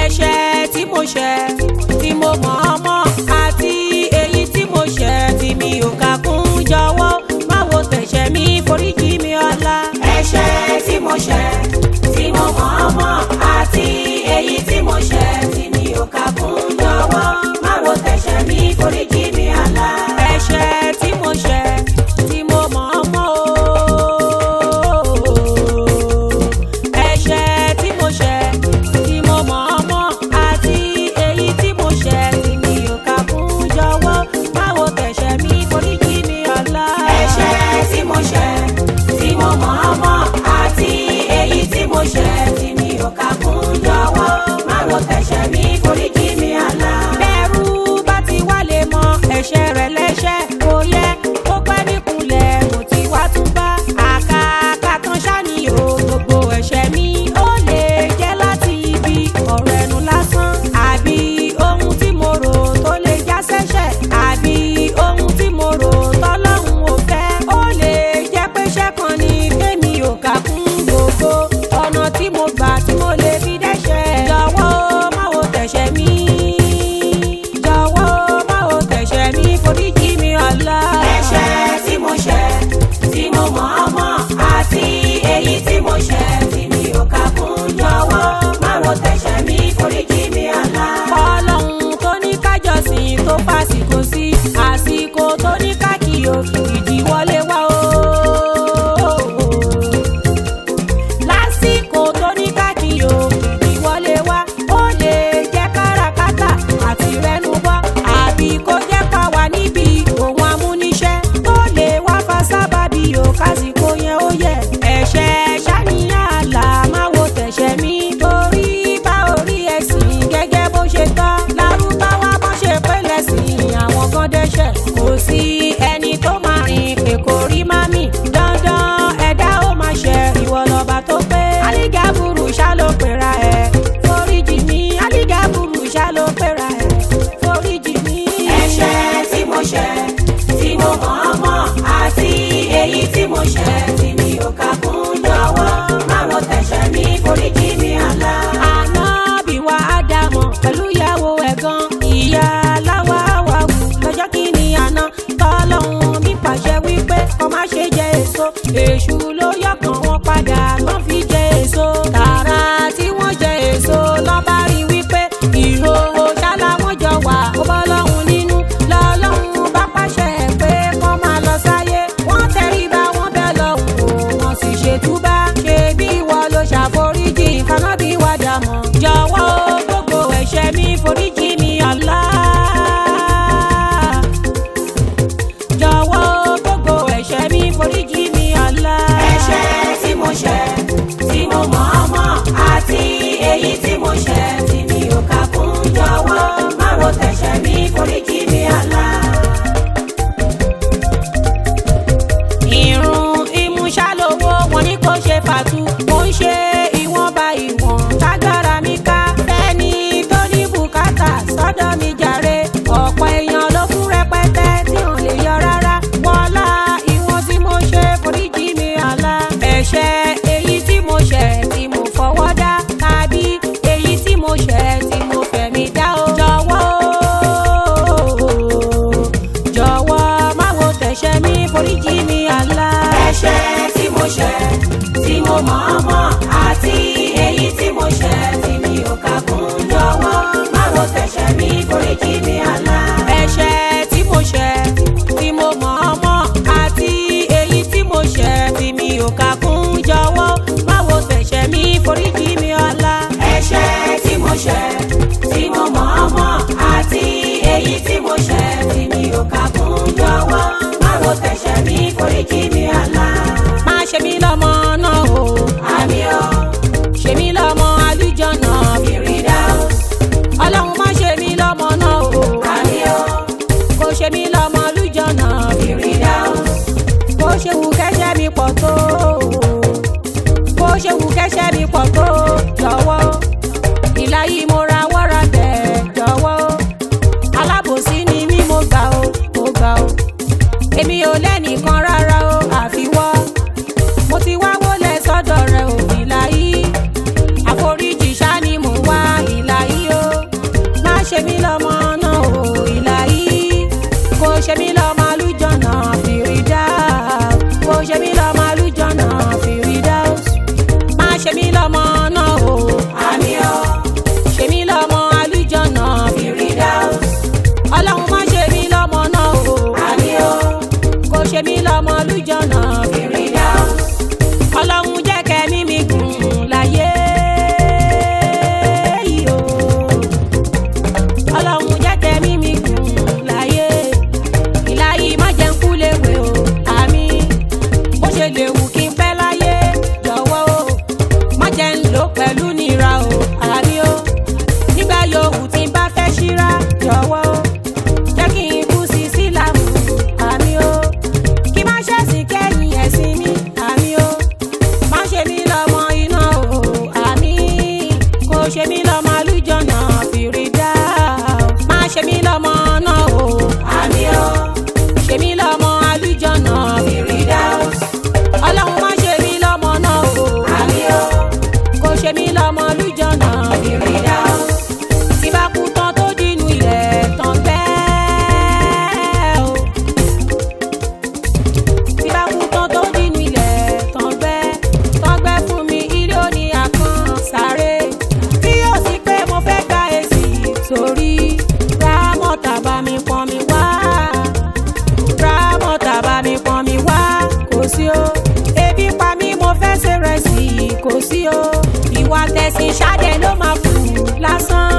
ẹ̀ṣẹ̀ tí mo ṣẹ̀ tí mo mọ̀ọ́mọ̀ àti èyí tí mo ṣẹ̀ tí mi ò kà kún, jọ̀wọ́ má wo tẹ̀ṣẹ̀ mi, foríjì mi ọlá. ẹ̀ṣẹ̀ tí mo ṣẹ̀ tí mo mọ̀ọ́mọ̀ àti èyí tí mo ṣẹ̀ tí mi ò kà kún, jọ̀wọ́ má wo tẹ̀ṣẹ̀ mi, foríjì mi ọlá. ẹ̀ṣẹ̀ tí mo ṣẹ̀ tí mo mọ̀ọ́mọ̀ ẹ̀ṣẹ̀ tí mo ṣẹ̀ tí mo mọ̀ọ́mọ̀ àti èyí tí mo ṣẹ̀ tí mi ò kà kún, jọ̀wọ́ má wo tẹ̀ṣẹ̀ mi, foríjì mi ọlá. ẹ̀ṣẹ̀ tí mo ṣẹ̀ tí mo mọ̀ọ́mọ̀ àti èyí tí mo ṣẹ̀ tí mi ò kà kún, jọ̀wọ́ má wo tẹ̀ṣẹ̀ mi, foríjì mi ọlá. bẹ́rù bá ti wá lè mọ ẹ̀ṣẹ̀ rẹ̀ lẹ́ṣẹ̀, kò yẹ kó pẹ́ níkùnlẹ̀, mo ti wá tún bá àkàkà tán ṣáni o. gbogbo ẹ̀ṣẹ̀ mi ó lè jẹ́ láti ibi ọ̀rọ̀ ẹnu lásán, àbí ohun tí mo rò tó lè já sẹ́ṣẹ̀, àbí ohun tí mo rò tọ́lọ́run ò fẹ́. ó lè jẹ́ pé ṣẹ́kan ni tèmi ò kà kún, gbogbo ọ̀nà tí mo gbà tí mo lè fi dẹ́ṣẹ̀, jọ̀wọ́ má wo tẹ̀ṣẹ̀ mi, jọ̀wọ́ má wo tẹ̀ṣẹ̀ mi, foríjì mi ọlá. ẹ̀ṣẹ̀ tí mo ṣẹ̀ tí mo mọ̀ọ́mọ̀ àti èyí tí mo ṣẹ̀ tí mi ò kà kún, jọ̀wọ́ má wo tẹ̀ṣẹ̀ mi, foríjì mi ọlá. ọlọ́run tó ní kájọsìn tó fàsìkò sí, àsìkò tó ní kákìyò ìdíwọlé wá o. lásìkò tó ní kákìyò ìdíwọlé wá, ó lè jẹ́ káràkátà àti rẹ́nu bọ́, àbí kó jẹ́ ká wà níbi ohun amúniṣẹ́ tó lè wá fa sábàbí o kásìkò yẹn ó yẹ. ẹ̀ṣẹ̀ ṣàníyàn àlà má wo tẹ̀ṣẹ̀ mi, torí bá orí ẹ̀sìn gẹ́gẹ́ bó ṣe tọ́, lárúbáwá bó ṣe pé lẹ́sìn àwọn kan dẹ́ṣẹ̀. kò sí ẹni tó máa rìn pé kò rí mami, dandan ẹ̀dá ó máa ṣẹ̀, ìwọ lọ́ba tó pé. alígàbùrù ṣá ló pera ẹ̀, foríjì mi, alígàbùrù ṣá ló pera ẹ̀, foríjì mi. ẹ̀ṣẹ̀ tí mo ṣẹ̀ tí mo mọ̀ọ́mọ̀ àti èyí tí mo ṣẹ̀ tí mi ò kà kún, jọ̀wọ́ má wo tẹ̀ṣẹ̀ mi, foríjì mi ọlá. Ànábì wa Ádámọ̀ pẹ̀lú ìyàwó ẹ̀ gan, ìyá aláwa wà wù lọ́jọ́ kìíní àná, tọ́lọ́hun mi pàṣẹ wípé kó má ṣe jẹ èso, èṣù ló yọkàn wọn padà tán fi jẹ èso. tààrà tí wọ́n jẹ èso lọ́ba rí wípé ìhòòhò ṣálá wọ́n jọ wà, ó bọ́ lọ́hun nínú, lọ́lọ́hun bá pàṣẹ pé kó máa lọ sáyé. wọ́n tẹríba wọ́n bẹ́ lọ́hùn o, wọ́n sì ṣètúbà, ṣe bí ìwọ ló ṣàforíjì fanábì wa dàmọ̀, jọ̀wọ́ gbogbo ẹ̀ṣẹ̀ mi, foríjì mi ọlá. jọ̀wọ́ gbogbo ẹ̀ṣẹ̀ mi, foríjì mi ọlá. ẹ̀ṣẹ̀ tí mo ṣẹ̀ tí mo mọ̀ọ́mọ̀ àti èyí tí mo ṣẹ̀ tí mi ò kà kún, jọ̀wọ́ má wo tẹ̀ṣẹ̀ mi, foríjì mi ọlá. ìrun ìmúṣálówó wọn ní kó ṣe fàtú, mo ń ṣe ìwọ̀nba ìwọ̀n tágbára mi ká, fẹ́ni tó ní bùkátà sọ́dọ̀ mi jàre. ọ̀pọ̀ èèyàn ló kún rẹpẹtẹ tí ò lè yọ rárá, wọlá ìwọ̀n tí mo ṣe, foríjì mi ọlá. ẹ̀ṣẹ̀ èyí tí mo ṣẹ̀ tí mo fọwọ́ dá, tàbí èyí tí mo ṣẹ̀ tí mo fẹ̀mí dá o, jọ̀wọ́ má wo tẹ̀ṣẹ̀ mi, foríjì mi ọlá. ẹ̀ṣẹ̀ tí mo ṣẹ̀ tí mo mọ̀ọ́mọ̀ àti èyí tí mo ṣẹ̀ tí mi ò kà kún, jọ̀wọ́ má wo tẹ̀ṣẹ̀ mi, foríjì mi ọlá. ẹ̀ṣẹ̀ tí mo ṣẹ̀ tí mo mọ̀ọ́mọ̀ àti èyí tí mo ṣẹ̀ tí mi ò kà kún, jọ̀wọ́ má wo tẹ̀ṣẹ̀ mi, foríjì mi ọlá. ẹ̀ṣẹ̀ tí mo ṣẹ̀ tí mo mọ̀ọ́mọ̀ àti èyí tí mo ṣẹ̀ tí mi ò kà kún, jọ̀wọ́ má wo tẹ̀ṣẹ̀ mi, foríjì mi ọlá. má ṣe mí lọ́mọ náà o, àmì ṣe mí lọ́mọ àlùjọ̀nà Firdaus, kò ṣe mí lọ́mọ àlùjọ̀nà Firdaus, má ṣe mí lọ́mọ náà o. àmì o. Ṣe mí lọ́mọ àlùjọ̀nà Firdaus. Ọlọ́run má ṣe mí lọ́mọ náà o. àmì o. Kò ṣe mí lọ́mọ àlùjọ̀nà Firdaus. Ọlọ́run jẹ́ kẹ́mi mi gùn láyé yìí o. Ọlọ́run jẹ́ kẹ́mi mi gùn láyé. Ìláyé má jẹ́ ń kú léwe o. Àmín. Bó ṣe lè wù kí n pẹ́ láyé, jọ̀wọ́ o. Má jẹ́ ń lò pẹ̀lú nira o. Àmín o. Nígbà yòówù tí n bá fẹ́ ṣíra, jọ̀wọ́ o. Jẹ́ kí n kú sí sílámù. Àmín o. Kí má ṣẹ̀sìn kẹ́yìn ẹ̀sìn mi. Àmín o. Má ṣe mí lọ́mọ iná o. Àmín. Kò ṣe mí lọ́mọ àlùjọ̀nà Firdaus. Má ṣe mí lọ́mọ náà o. àmì o. Ṣe mí lọ́mọ àlùjọ̀nà Firdaus. Ọlọ́run má ṣe mí lọ́mọ náà o. àmì o. Kò ṣe mí lọ́mọ àlùjọ̀nà Firdaus. tí bá kú tán tó dínú ilẹ̀ tán gbẹ́ o. Tí bá kú tán tó dínú ilẹ̀ tán gbẹ́ fún mi ilé òní àkàn sáré. Tí yóò sì pé mo fẹ́ gba èsì sórí. Rámọ́tà bá mi pọ́n mi wá. Rámọ́tà bá mi pọ́n mi wá. Kò sí o. Ebi pa mí mo fẹ́ ṣe rẹsì. Kò sí o. Ìwà tẹ̀sìn ṣáde ló máa kù lásán.